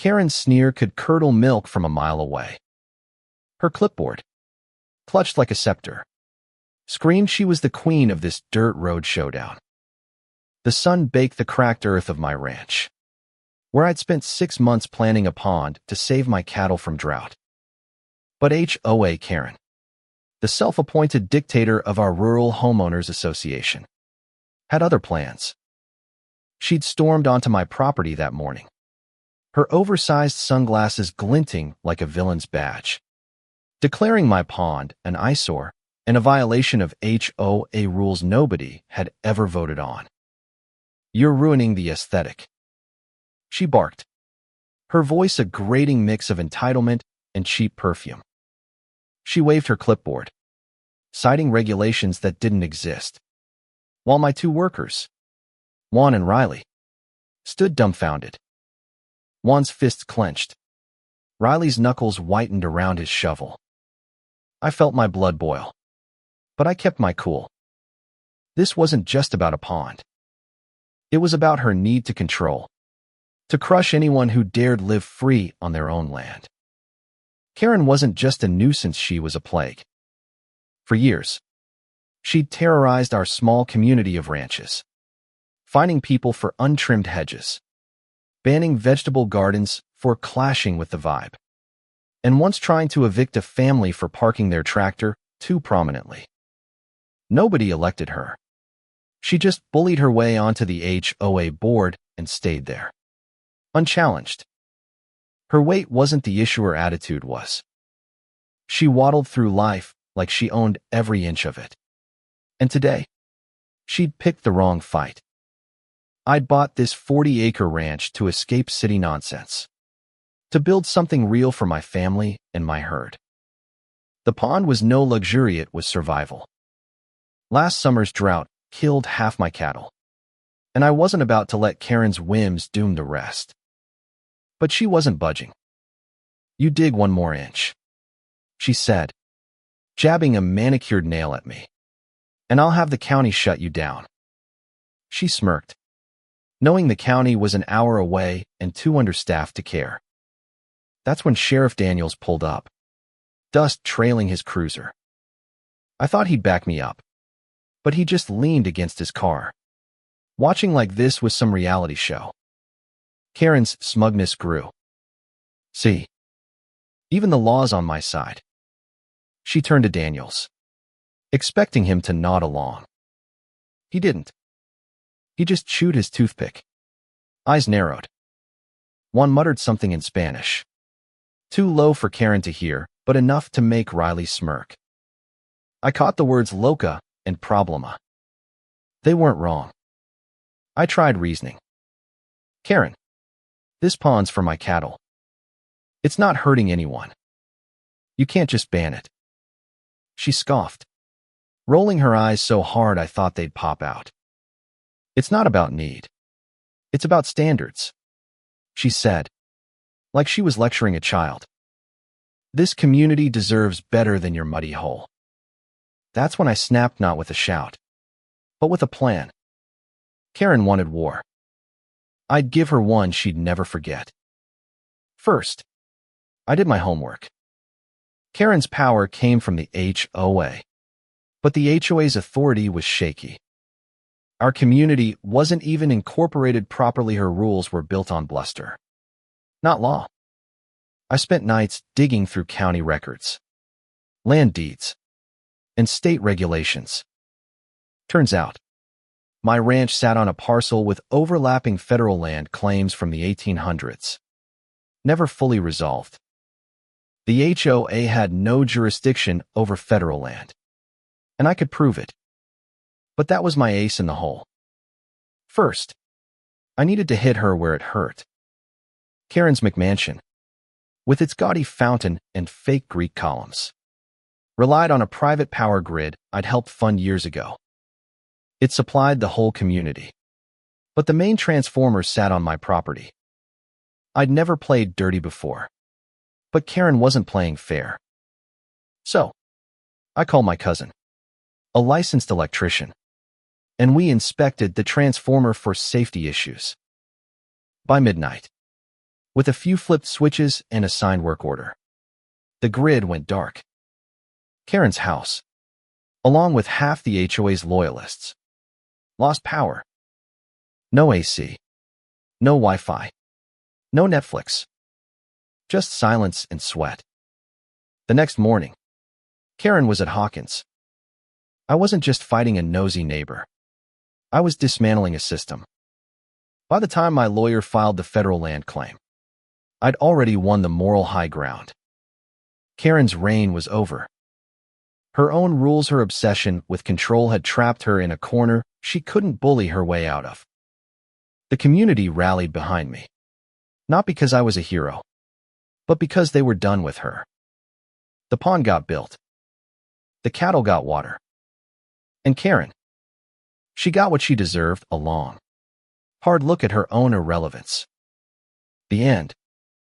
Karen's sneer could curdle milk from a mile away. Her clipboard, clutched like a scepter, screamed she was the queen of this dirt road showdown. The sun baked the cracked earth of my ranch, where I'd spent 6 months planning a pond to save my cattle from drought. But HOA Karen, the self-appointed dictator of our Rural Homeowners Association, had other plans. She'd stormed onto my property that morning, her oversized sunglasses glinting like a villain's badge, declaring my pond an eyesore and a violation of HOA rules nobody had ever voted on. "You're ruining the aesthetic," she barked, her voice a grating mix of entitlement and cheap perfume. She waved her clipboard, citing regulations that didn't exist, while my 2 workers, Juan and Riley, stood dumbfounded. Juan's fists clenched. Riley's knuckles whitened around his shovel. I felt my blood boil, but I kept my cool. This wasn't just about a pond. It was about her need to control, to crush anyone who dared live free on their own land. Karen wasn't just a nuisance, she was a plague. For years, she'd terrorized our small community of ranches, fining people for untrimmed hedges, banning vegetable gardens for clashing with the vibe, and once trying to evict a family for parking their tractor too prominently. Nobody elected her. She just bullied her way onto the HOA board and stayed there, unchallenged. Her weight wasn't the issue, her attitude was. She waddled through life like she owned every inch of it. And today, she'd picked the wrong fight. I'd bought this 40-acre ranch to escape city nonsense, to build something real for my family and my herd. The pond was no luxury, it was survival. Last summer's drought killed half my cattle, and I wasn't about to let Karen's whims doom the rest. But she wasn't budging. "You dig 1 more inch," she said, jabbing a manicured nail at me, "and I'll have the county shut you down." She smirked, knowing the county was an hour away and too understaffed to care. That's when Sheriff Daniels pulled up, dust trailing his cruiser. I thought he'd back me up, but he just leaned against his car, watching like this was some reality show. Karen's smugness grew. "See, even the law's on my side." She turned to Daniels, expecting him to nod along. He didn't. He just chewed his toothpick. Eyes narrowed. Juan muttered something in Spanish, too low for Karen to hear, but enough to make Riley smirk. I caught the words loca and problema. They weren't wrong. I tried reasoning. "Karen, this pond's for my cattle. It's not hurting anyone. You can't just ban it." She scoffed, rolling her eyes so hard I thought they'd pop out. "It's not about need. It's about standards," she said, like she was lecturing a child. "This community deserves better than your muddy hole." That's when I snapped, not with a shout, but with a plan. Karen wanted war. I'd give her one she'd never forget. First, I did my homework. Karen's power came from the HOA, but the HOA's authority was shaky. Our community wasn't even incorporated properly. Her rules were built on bluster, not law. I spent nights digging through county records, land deeds, and state regulations. Turns out, my ranch sat on a parcel with overlapping federal land claims from the 1800s, never fully resolved. The HOA had no jurisdiction over federal land, and I could prove it. But that was my ace in the hole. First, I needed to hit her where it hurt. Karen's McMansion, with its gaudy fountain and fake Greek columns, relied on a private power grid I'd helped fund years ago. It supplied the whole community, but the main transformer sat on my property. I'd never played dirty before, but Karen wasn't playing fair. So, I called my cousin, a licensed electrician, and we inspected the transformer for safety issues. By midnight, with a few flipped switches and a signed work order. The grid went dark. Karen's house, along with half the HOA's loyalists, lost power. No AC. No Wi-Fi. No Netflix. Just silence and sweat. The next morning, Karen was at Hawkins. I wasn't just fighting a nosy neighbor. I was dismantling a system. By the time my lawyer filed the federal land claim, I'd already won the moral high ground. Karen's reign was over. Her own rules, her obsession with control had trapped her in a corner she couldn't bully her way out of. The community rallied behind me, not because I was a hero, but because they were done with her. The pond got built. The cattle got water. And Karen, she got what she deserved, a long, hard look at her own irrelevance. The end.